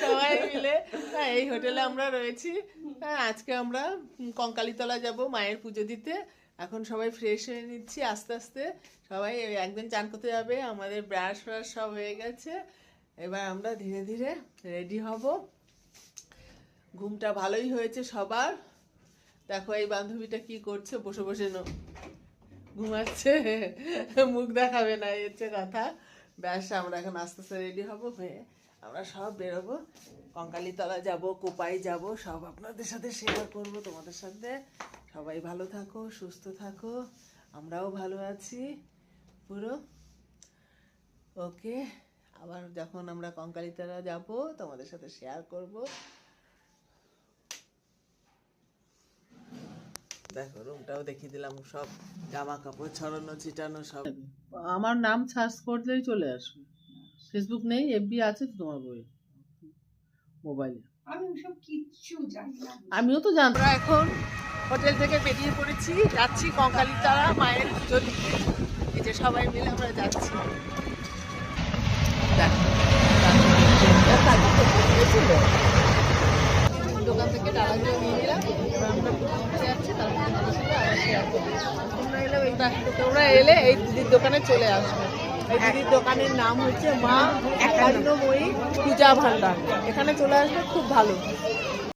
সবাই মিলে এই হোটেলে আমরা রয়েছি। আজকে আমরা কঙ্কালীতলা যাব মায়ের পুজো দিতে। এখন সবাই ফ্রেশ হয়ে নিচ্ছি আস্তে আস্তে। সবাই একদিন চান করতে যাবে, আমাদের ব্রাশ ফ্রাশ সব হয়ে গেছে। এবার আমরা ধীরে ধীরে রেডি হব। ঘুমটা ভালোই হয়েছে সবার। দেখো এই বান্ধবীটা কি করছে, বসে বসে ঘুমাচ্ছে, মুখ দেখাবে না, এই হচ্ছে কথা। ব্যাস আমরা এখন আস্তে আস্তে রেডি হব, হয়ে আমরা সব বেরোবো। কঙ্কালীতলা যাব, কোপাই যাব, সব আপনাদের সাথে শেয়ার করব, তোমাদের সাথে। সবাই ভালো থাকো, সুস্থ থাকো, আমরাও ভালো আছি পুরো। ওকে, আবার যখন আমরা কঙ্কালীতলা যাব তোমাদের সাথে শেয়ার করব। দেখো রুমটাও দেখিয়ে দিলাম, সব জামা কাপড় ছড়ানো ছিটানো সব। আমার নাম সার্চ করলেই চলে আসবে। ফেসবুক নেই, এফবি আছে তো তোমার বই মোবাইলে। আমি সব কিচ্ছু জানি না। আমিও তো জানতাম। আমরা এখন হোটেল থেকে বেরিয়ে পড়েছি, যাচ্ছি কঙ্কালীতলা মায়ের পুজো দিতে। এই যে সবাই মিলে আমরা যাচ্ছি। দোকান থেকে ডালাগুলো নিয়ে নিলাম, আমরা পুজো যাচ্ছি। তোমরা এলে এই দিদির দোকানে চলে আসবে। এই দিদির দোকানের নাম হচ্ছে মা একান্নময়ী পূজা ভান্ডার। এখানে চলে আসবে, খুব ভালো।